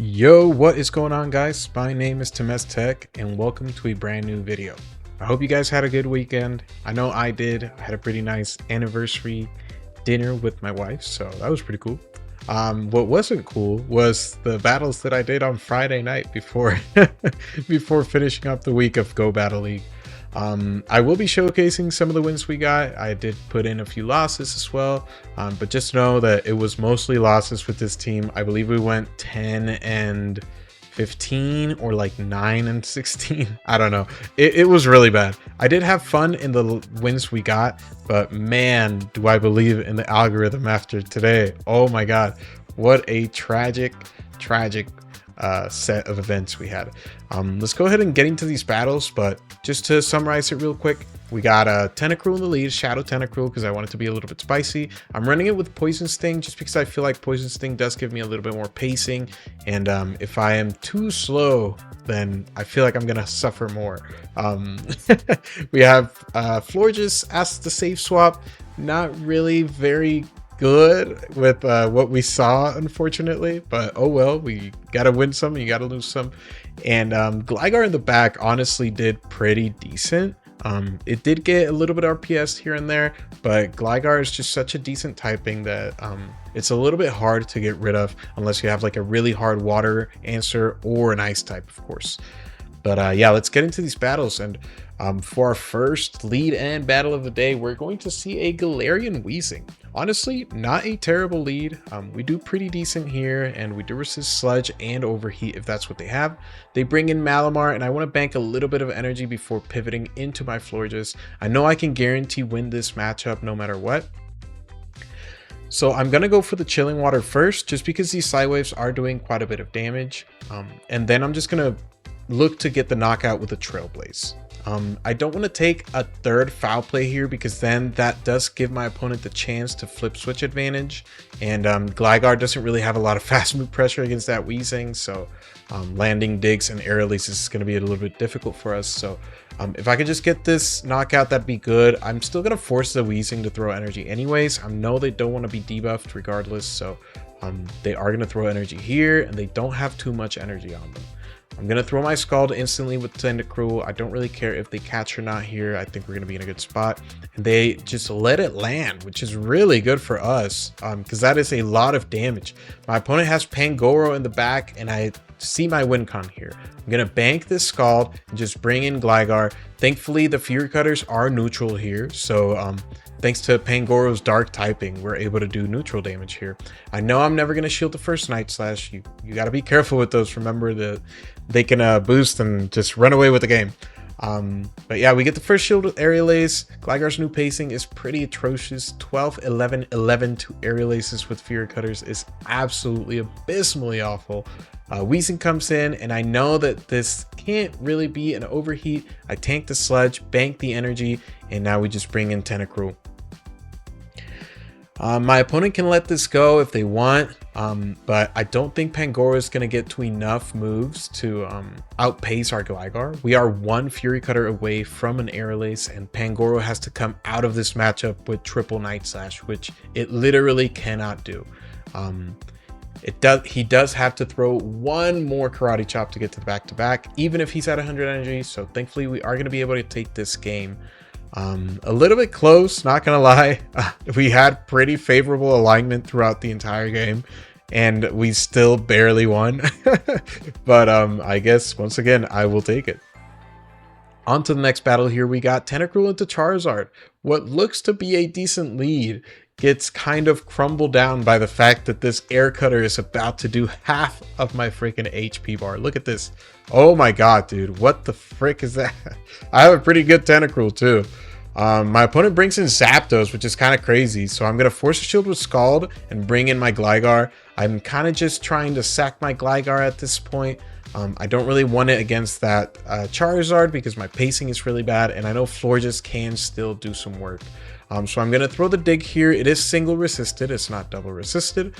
Yo, what is going on, guys? My name is TamezTech and welcome to a brand new video. I hope you guys had a good weekend. I know I did. I had a pretty nice anniversary dinner with my wife, so that was pretty cool. What wasn't cool was the battles that I did on Friday night before before finishing up the week of Go Battle League. I will be showcasing some of the wins we got. I did put in a few losses as well, but just know that it was mostly losses with this team. I believe we went 10 and 15 or like 9 and 16. I don't know. It was really bad. I did have fun in the wins we got, but man, do I believe in the algorithm after today. Oh my god, what a tragic set of events we had. Let's go ahead and get into these battles, but just to summarize it real quick, we got a Tentacruel in the lead, Shadow Tentacruel, because I want it to be a little bit spicy. I'm running it with Poison Sting just because I feel like Poison Sting does give me a little bit more pacing, and if I am too slow, then I feel like I'm gonna suffer more. We have Floragato as the safe swap. Not really very good with what we saw, unfortunately, but oh well, we gotta win some, you gotta lose some. And Gligar in the back honestly did pretty decent. It did get a little bit RPS here and there, but Gligar is just such a decent typing that it's a little bit hard to get rid of unless you have like a really hard water answer or an ice type, of course. But yeah, let's get into these battles. And for our first lead and battle of the day, we're going to see a Galarian Weezing. Honestly, not a terrible lead. We do pretty decent here, and we do resist Sludge and Overheat if that's what they have. They bring in Malamar, and I want to bank a little bit of energy before pivoting into my Floragato. I know I can guarantee win this matchup no matter what. So I'm going to go for the Chilling Water first, just because these Psy Waves are doing quite a bit of damage. And then I'm just going to look to get the knockout with a Trailblaze. I don't want to take a third foul play here because then that does give my opponent the chance to flip switch advantage, and Gligar doesn't really have a lot of fast move pressure against that Weezing, so landing digs and air releases is going to be a little bit difficult for us. So if I could just get this knockout, that'd be good. I'm still going to force the Weezing to throw energy anyways. I know they don't want to be debuffed regardless, so they are going to throw energy here, and they don't have too much energy on them. I'm going to throw my Scald instantly with Tentacruel. I don't really care if they catch or not here. I think we're going to be in a good spot. And they just let it land, which is really good for us because that is a lot of damage. My opponent has Pangoro in the back, and I see my win con here. I'm going to bank this Scald and just bring in Gligar. Thankfully, the Fury Cutters are neutral here, so thanks to Pangoro's dark typing, we're able to do neutral damage here. I know I'm never going to shield the first Night Slash. You got to be careful with those. Remember that they can boost and just run away with the game. But yeah, we get the first shield with Aerial Ace. Gligar's new pacing is pretty atrocious. 12, 11, 11 to Aerial Aces with Fury Cutters is absolutely abysmally awful. Weezing comes in, and I know that this can't really be an overheat. I tank the Sludge, bank the energy, and now we just bring in Tentacruel. My opponent can let this go if they want, but I don't think Pangoro is going to get to enough moves to outpace our Gligar. We are one Fury Cutter away from an Aerial Ace, and Pangoro has to come out of this matchup with triple Night Slash, which it literally cannot do. He does have to throw one more Karate Chop to get to the back-to-back, even if he's at 100 energy, so thankfully we are going to be able to take this game. A little bit close, not gonna lie. We had pretty favorable alignment throughout the entire game, and we still barely won. But I guess once again I will take it. On to the next battle here. We got Tentacruel into Charizard. What looks to be a decent lead gets kind of crumbled down by the fact that this Air Cutter is about to do half of my freaking HP bar. Look at this. Oh my god, dude, what the frick is that? I have a pretty good Tentacruel too. My opponent brings in Zapdos, which is kind of crazy, so I'm going to force a shield with Scald and bring in my Gligar. I'm kind of just trying to sack my Gligar at this point. I don't really want it against that Charizard because my pacing is really bad, and I know Floragato can still do some work. So I'm going to throw the dig here. It is single resisted, it's not double resisted,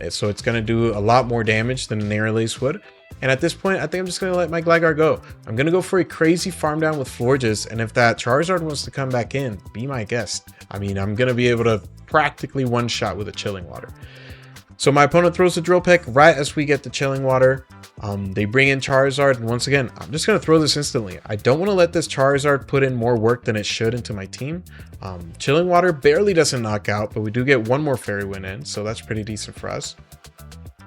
so it's going to do a lot more damage than an Aerial Ace would. And at this point, I think I'm just going to let my Gligar go. I'm going to go for a crazy farm down with Floragato, and if that Charizard wants to come back in, be my guest. I mean, I'm going to be able to practically one-shot with a Chilling Water. So my opponent throws the Drill Peck right as we get the Chilling Water. They bring in Charizard, and once again, I'm just going to throw this instantly. I don't want to let this Charizard put in more work than it should into my team. Chilling Water barely doesn't knock out, but we do get one more Fairy Wind in, so that's pretty decent for us.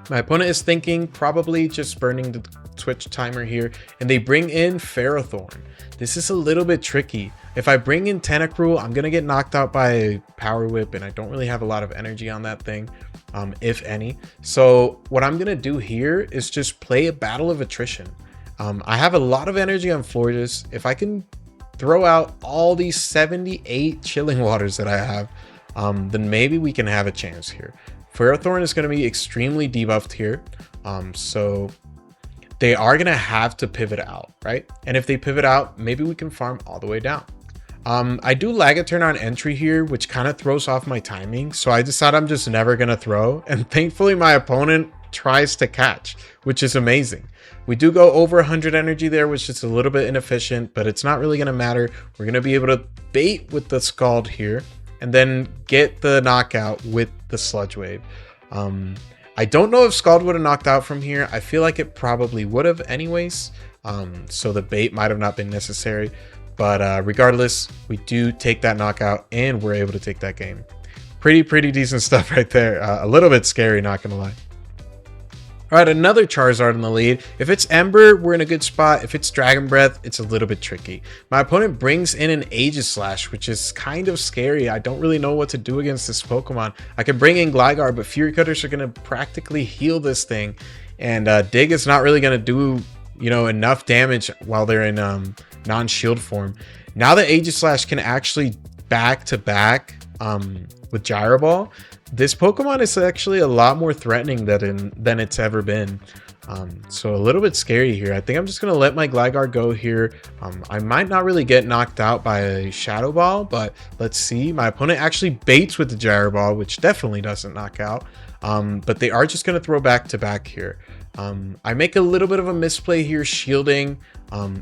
My opponent is thinking probably just burning the Twitch timer here, and they bring in Ferrothorn. This is a little bit tricky. If I bring in Tentacruel, I'm going to get knocked out by a Power Whip, and I don't really have a lot of energy on that thing, if any. So what I'm going to do here is just play a battle of attrition. I have a lot of energy on Floragato. If I can throw out all these 78 Chilling Waters that I have, then maybe we can have a chance here. Ferrothorn is going to be extremely debuffed here. So they are going to have to pivot out, right? And if they pivot out, maybe we can farm all the way down. I do lag a turn on entry here, which kind of throws off my timing. So I decide I'm just never going to throw. And thankfully my opponent tries to catch, which is amazing. We do go over 100 energy there, which is a little bit inefficient, but it's not really going to matter. We're going to be able to bait with the Scald here and then get the knockout with the Sludge Wave. I don't know if Scald would have knocked out from here. I feel like it probably would have anyways. So the bait might have not been necessary. But regardless, we do take that knockout and we're able to take that game. Pretty decent stuff right there. A little bit scary, not gonna lie. All right, another Charizard in the lead. If it's Ember, we're in a good spot. If it's Dragon Breath, it's a little bit tricky. My opponent brings in an Aegislash, which is kind of scary. I don't really know what to do against this Pokemon. I can bring in Gligar, but Fury Cutters are going to practically heal this thing. And Dig is not really going to do, you know, enough damage while they're in non-shield form. Now that Aegislash can actually back-to-back with Gyro Ball, this Pokemon is actually a lot more threatening than it's ever been. So a little bit scary here. I think I'm just going to let my Gligar go here. I might not really get knocked out by a Shadow Ball, but let's see. My opponent actually baits with the Gyro Ball, which definitely doesn't knock out. But they are just going to throw back-to-back here. I make a little bit of a misplay here shielding.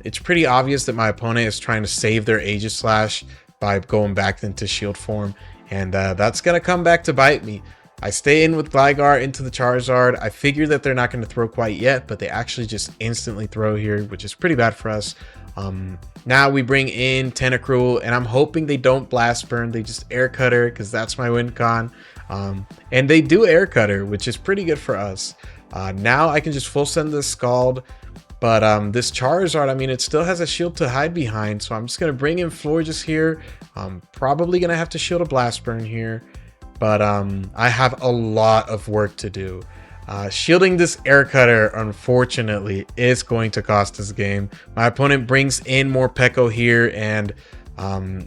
It's pretty obvious that my opponent is trying to save their Aegislash by going back into shield form. And that's going to come back to bite me. I stay in with Gligar into the Charizard. I figure that they're not going to throw quite yet, but they actually just instantly throw here, which is pretty bad for us. Now we bring in Tentacruel, and I'm hoping they don't Blast Burn. They just Air Cutter, because that's my win con. And they do Air Cutter, which is pretty good for us. Now I can just full send this Scald. But this Charizard, I mean, it still has a shield to hide behind. So I'm just going to bring in Floragato here. I'm probably going to have to shield a Blast Burn here. But I have a lot of work to do. Shielding this Air Cutter, unfortunately, is going to cost us game. My opponent brings in more Peko here. And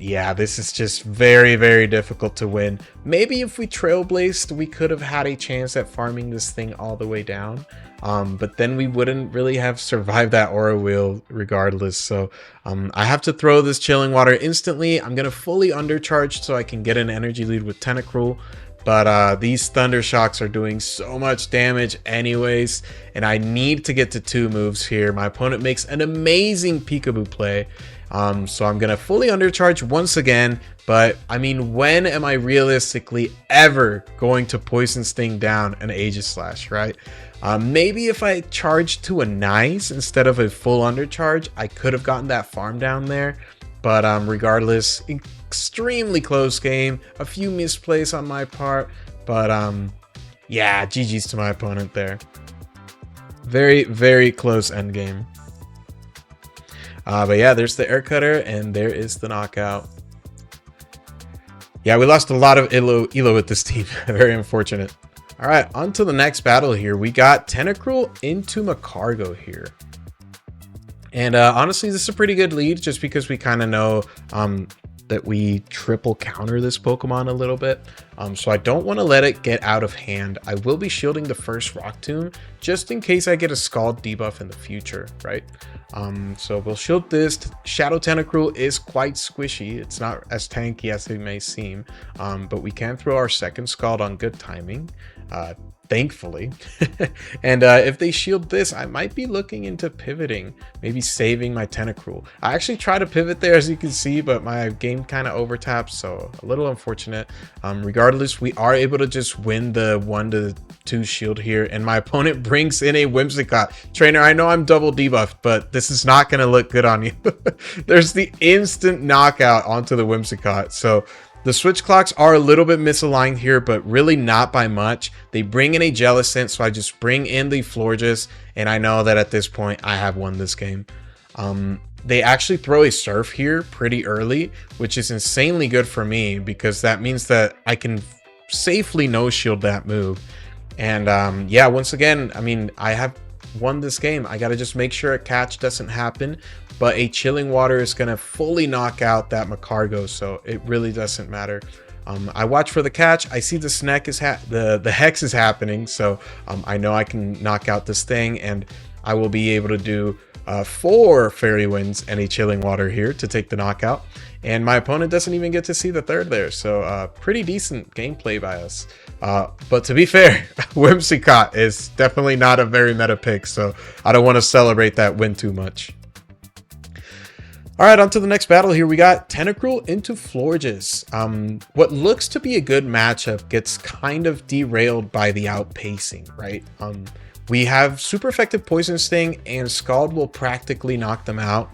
yeah, this is just very difficult to win. Maybe if we Trailblazed, we could have had a chance at farming this thing all the way down. But then we wouldn't really have survived that Aura Wheel regardless. So I have to throw this Chilling Water instantly. I'm going to fully undercharge so I can get an energy lead with Tentacruel. But these Thunder Shocks are doing so much damage anyways. And I need to get to 2 moves here. My opponent makes an amazing Peekaboo play. So I'm going to fully undercharge once again. But I mean, when am I realistically ever going to Poison Sting down an Aegislash, right? Maybe if I charged to a nice instead of a full undercharge, I could have gotten that farm down there. But regardless, extremely close game. A few misplays on my part. But yeah, GG's to my opponent there. Very close end game. But yeah, there's the Air Cutter, and there is the knockout. Yeah, we lost a lot of elo with this team. Very unfortunate. All right, on to the next battle here. We got Tentacruel into Magcargo here. And honestly, this is a pretty good lead just because we kind of know that we triple counter this Pokemon a little bit. So I don't want to let it get out of hand. I will be shielding the first Rock Tomb just in case I get a Scald debuff in the future, right? So we'll shield this. Shadow Tentacruel is quite squishy. It's not as tanky as it may seem, but we can throw our second Scald on good timing, thankfully. And if they shield this, I might be looking into pivoting, maybe saving my Tentacruel. I actually tried to pivot there, as you can see, but my game kind of overtapped, so a little unfortunate. Regardless, we are able to just win the 1-2 2 shield here, and my opponent brings in a Whimsicott. Trainer, I know I'm double debuffed, but this is not going to look good on you. There's the instant knockout onto the Whimsicott. So the switch clocks are a little bit misaligned here, but really not by much. They bring in a Jellicent, so I just bring in the Florges, and I know that at this point I have won this game. They actually throw a Surf here pretty early, which is insanely good for me because that means that I can safely no-shield that move. And yeah, once again, I mean, I have won this game. I got to just make sure a catch doesn't happen, but a Chilling Water is going to fully knock out that Magcargo, so it really doesn't matter. I watch for the catch. I see the snack is the Hex is happening, so I know I can knock out this thing, and I will be able to do 4 Fairy Winds and a Chilling Water here to take the knockout. And my opponent doesn't even get to see the third there, so pretty decent gameplay by us. But to be fair, Whimsicott is definitely not a very meta pick, so I don't want to celebrate that win too much. Alright, on to the next battle here. We got Tentacruel into Florges. What looks to be a good matchup gets kind of derailed by the outpacing, right? We have super effective Poison Sting, and Scald will practically knock them out,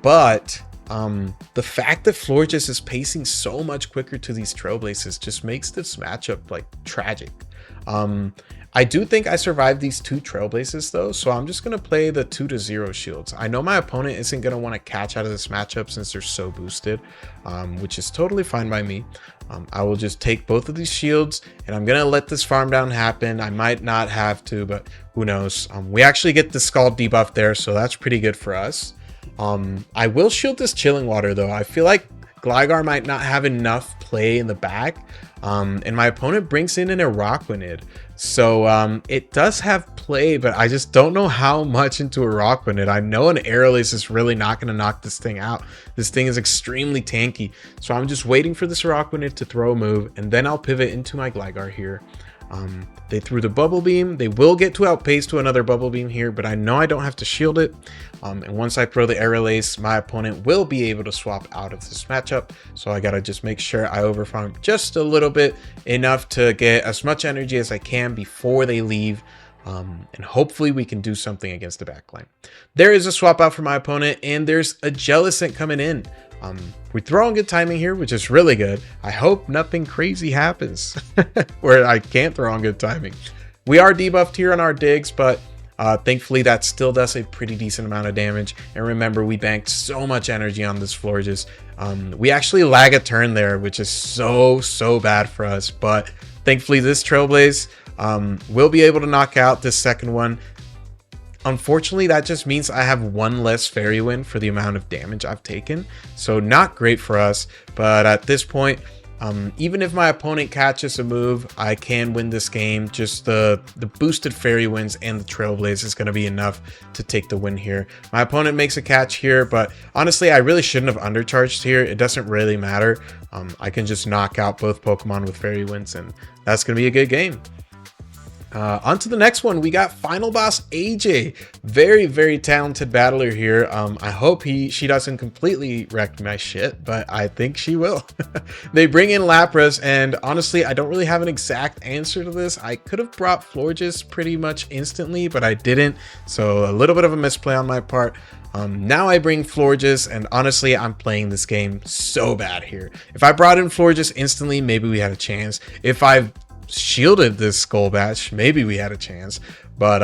but the fact that Florges is pacing so much quicker to these Trailblazers just makes this matchup like tragic. I do think I survived these 2 Trailblazers though, so I'm just going to play the 2-0 shields. I know my opponent isn't going to want to catch out of this matchup since they're so boosted, which is totally fine by me. I will just take both of these shields, and I'm going to let this farm down happen. I might not have to, but who knows. We actually get the Scald debuff there, so that's pretty good for us. I will shield this Chilling Water though. I feel like Gligar might not have enough play in the back, and my opponent brings in an Araquanid. So it does have play, but I just don't know how much into Araquanid. I know an Aegislash is really not going to knock this thing out. This thing is extremely tanky, so I'm just waiting for this Araquanid to throw a move, and then I'll pivot into my Gligar here. They threw the Bubble Beam. They will get to outpace to another Bubble Beam here, but I know I don't have to shield it. And once I throw the Aegislash, my opponent will be able to swap out of this matchup. So I gotta just make sure I overfarm just a little bit, enough to get as much energy as I can before they leave. And hopefully we can do something against the backline. There is a swap out for my opponent, and there's a Jellicent coming in. We throw on good timing here, which is really good. I hope nothing crazy happens where I can't throw on good timing. We are debuffed here on our digs, but thankfully that still does a pretty decent amount of damage. And remember, we banked so much energy on this Florges. We actually lag a turn there, which is so bad for us. But thankfully this Trailblaze will be able to knock out this second one. Unfortunately, that just means I have 1 less Fairy Wind for the amount of damage I've taken. So not great for us, but at this point, even if my opponent catches a move, I can win this game. Just the boosted Fairy Winds and the Trailblaze is going to be enough to take the win here. My opponent makes a catch here, but honestly, I really shouldn't have undercharged here. It doesn't really matter. I can just knock out both Pokemon with Fairy Winds, and that's going to be a good game. On to the next one. We got Final Boss AJ. Very talented battler here. I hope she doesn't completely wreck my shit, but I think she will. They bring in Lapras, and honestly, I don't really have an exact answer to this. I could have brought Florges pretty much instantly, but I didn't, so a little bit of a misplay on my part. Now I bring Florges, and honestly, I'm playing this game so bad here. If I brought in Florges instantly, maybe we had a chance. If I shielded this Skull Batch, maybe we had a chance, but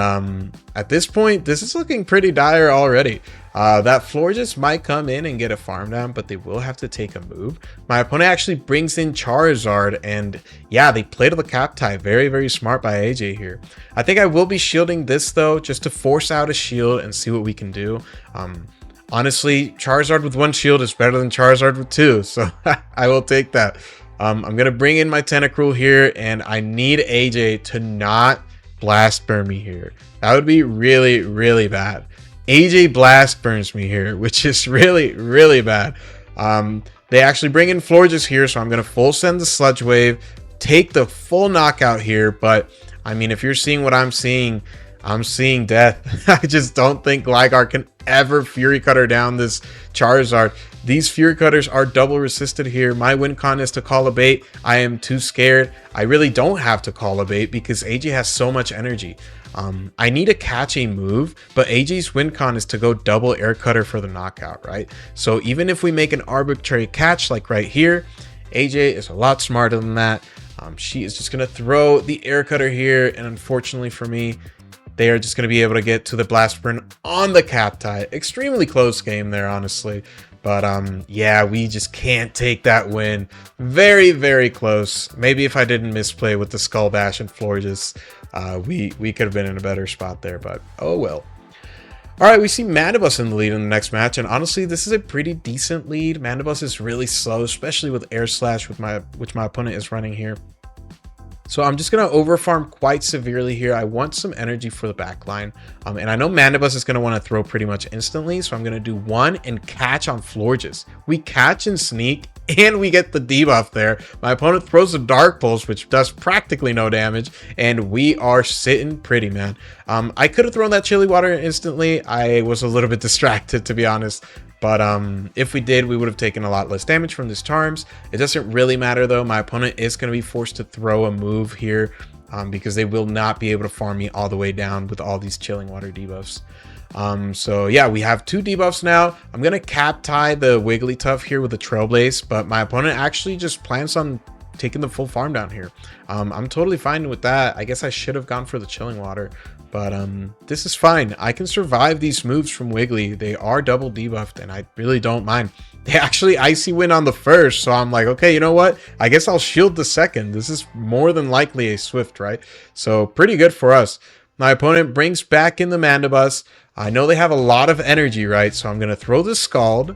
at this point this is looking pretty dire already. That Florges might come in and get a farm down, but they will have to take a move. My opponent actually brings in Charizard, and yeah, they play to the cap tie. Very smart by AJ here. I think I will be shielding this though, just to force out a shield and see what we can do. Honestly, Charizard with 1 shield is better than Charizard with 2, so I will take that. I'm going to bring in my Tentacruel here, and I need AJ to not Blast Burn me here. That would be really bad. AJ Blast Burns me here, which is really bad. They actually bring in Florges here, so I'm going to full send the Sludge Wave, take the full knockout here, but I mean, if you're seeing what I'm seeing death. I just don't think Gligar can ever Fury Cutter down this Charizard. These Fury Cutters are double resisted here. My win con is to call a bait. I am too scared. I really don't have to call a bait because AJ has so much energy. I need to catch a move, but AJ's win con is to go double air cutter for the knockout, right? So even if we make an arbitrary catch like right here, AJ is a lot smarter than that. She is just going to throw the air cutter here, and unfortunately for me, they are just going to be able to get to the blast burn on the cap tie. Extremely close game there, honestly. But yeah, we just can't take that win. Very, very close. Maybe if I didn't misplay with the Skull Bash and Florges, we could have been in a better spot there, but oh well. All right, we see Mandibuzz in the lead in the next match, and honestly, this is a pretty decent lead. Mandibuzz is really slow, especially with Aegislash, which my opponent is running here. So I'm just going to overfarm quite severely here. I want some energy for the backline. And I know Mandibuzz is going to want to throw pretty much instantly. So I'm going to do one and catch on Florges. We catch and sneak, and we get the debuff there. My opponent throws a Dark Pulse, which does practically no damage. And we are sitting pretty, man. I could have thrown that Chili Water instantly. I was a little bit distracted, to be honest. But if we did, we would have taken a lot less damage from this Charms. It doesn't really matter, though. My opponent is going to be forced to throw a move here because they will not be able to farm me all the way down with all these Chilling Water debuffs. So yeah, we have 2 debuffs now. I'm going to cap tie the Wigglytuff here with the Trailblaze, but my opponent actually just plans on taking the full farm down here. I'm totally fine with that. I guess I should have gone for the Chilling Water. But this is fine. I can survive these moves from Wiggly. They are double debuffed, and I really don't mind. They actually Icy Wind on the first, so I'm like, okay, you know what? I guess I'll shield the second. This is more than likely a Swift, right? So pretty good for us. My opponent brings back in the Mandibuzz. I know they have a lot of energy, right? So I'm going to throw the Scald,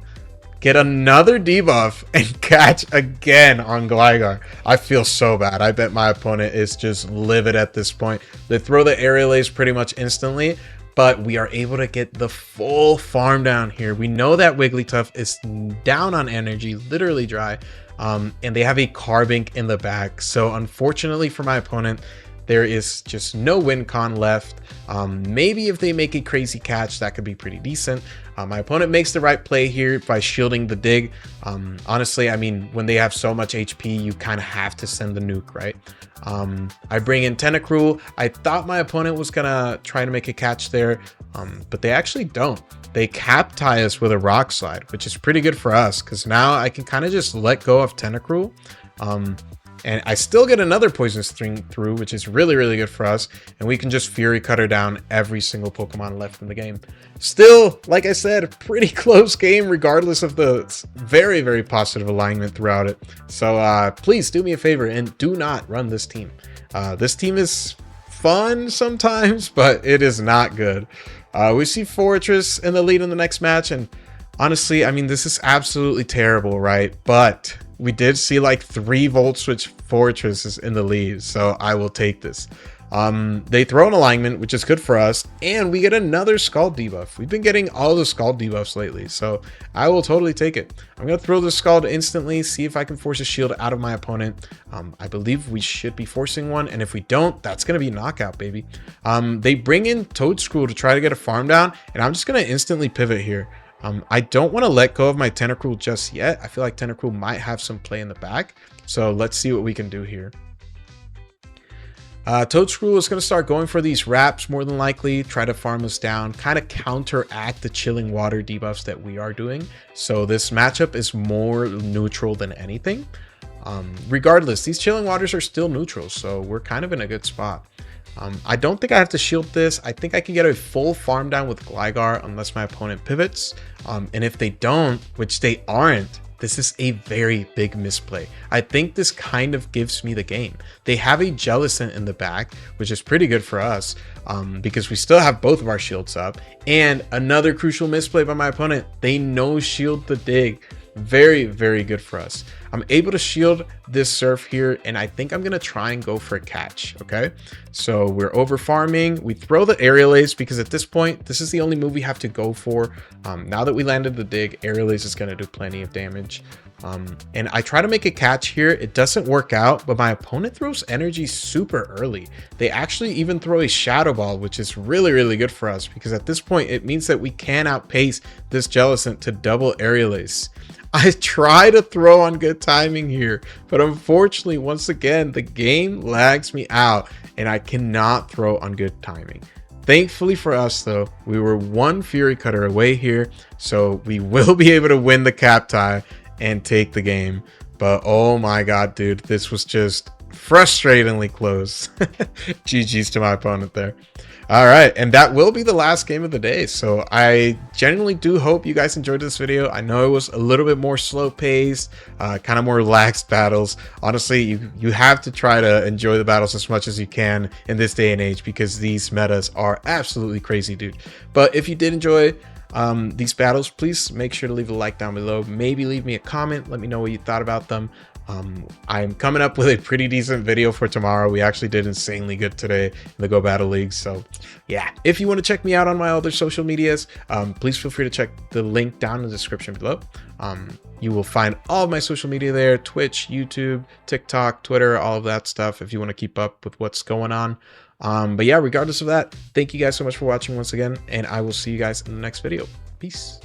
get another debuff, and catch again on Gligar. I feel so bad. I bet my opponent is just livid at this point. They throw the Aerial Ace pretty much instantly, but we are able to get the full farm down here. We know that Wigglytuff is down on energy, literally dry, and they have a Carbink in the back. So unfortunately for my opponent, there is just no win con left. Maybe if they make a crazy catch, that could be pretty decent. My opponent makes the right play here by shielding the dig. Honestly, I mean, when they have so much HP, you kind of have to send the nuke, right? I bring in Tentacruel. I thought my opponent was going to try to make a catch there, but they actually don't. They cap tie us with a Rock Slide, which is pretty good for us because now I can kind of just let go of Tentacruel. And I still get another Poison Sting through, which is really, really good for us. And we can just Fury Cutter down every single Pokemon left in the game. Still, like I said, pretty close game, regardless of the very, very positive alignment throughout it. So please do me a favor and do not run this team. This team is fun sometimes, but it is not good. We see Fortress in the lead in the next match. And honestly, I mean, this is absolutely terrible, right? But we did see like 3 Volt Switch Fortresses in the lead, so I will take this. They throw an alignment, which is good for us, and we get another Scald debuff. We've been getting all the Scald debuffs lately, so I will totally take it. I'm going to throw the Scald instantly, see if I can force a shield out of my opponent. I believe we should be forcing one, and if we don't, that's going to be knockout, baby. They bring in Toadscruel to try to get a farm down, and I'm just going to instantly pivot here. I don't want to let go of my Tentacruel just yet. I feel like Tentacruel might have some play in the back. So let's see what we can do here. Toadscruel is going to start going for these wraps more than likely, try to farm us down, kind of counteract the Chilling Water debuffs that we are doing. So this matchup is more neutral than anything. Regardless, these Chilling Waters are still neutral, so we're kind of in a good spot. I don't think I have to shield this. I think I can get a full farm down with Gligar unless my opponent pivots. And if they don't, which they aren't, this is a very big misplay. I think this kind of gives me the game. They have a Jellicent in the back, which is pretty good for us because we still have both of our shields up. And another crucial misplay by my opponent. They no shield the dig. Very, very good for us. I'm able to shield this Surf here, and I think I'm going to try and go for a catch, okay? So we're over farming. We throw the Aerial Ace because at this point, this is the only move we have to go for. Now that we landed the dig, Aerial Ace is going to do plenty of damage. And I try to make a catch here. It doesn't work out, but my opponent throws energy super early. They actually even throw a Shadow Ball, which is really, really good for us because at this point, it means that we can outpace this Jellicent to double Aerial Ace. I try to throw on good timing here, but unfortunately, once again, the game lags me out and I cannot throw on good timing. Thankfully for us though, we were one Fury Cutter away here, so we will be able to win the cap tie and take the game. But oh my god, dude, this was just frustratingly close. GG's to my opponent there. All right, and that will be the last game of the day. So I genuinely do hope you guys enjoyed this video. I know it was a little bit more slow paced, kind of more relaxed battles. Honestly, you have to try to enjoy the battles as much as you can in this day and age, because these metas are absolutely crazy, dude. But if you did enjoy these battles, please make sure to leave a like down below. Maybe leave me a comment. Let me know what you thought about them. I'm coming up with a pretty decent video for tomorrow. We actually did insanely good today in the Go Battle League. So yeah, if you want to check me out on my other social medias, please feel free to check the link down in the description below. You will find all of my social media there: Twitch, YouTube, TikTok, Twitter, all of that stuff, if you want to keep up with what's going on. But yeah, regardless of that, thank you guys so much for watching once again, and I will see you guys in the next video. Peace.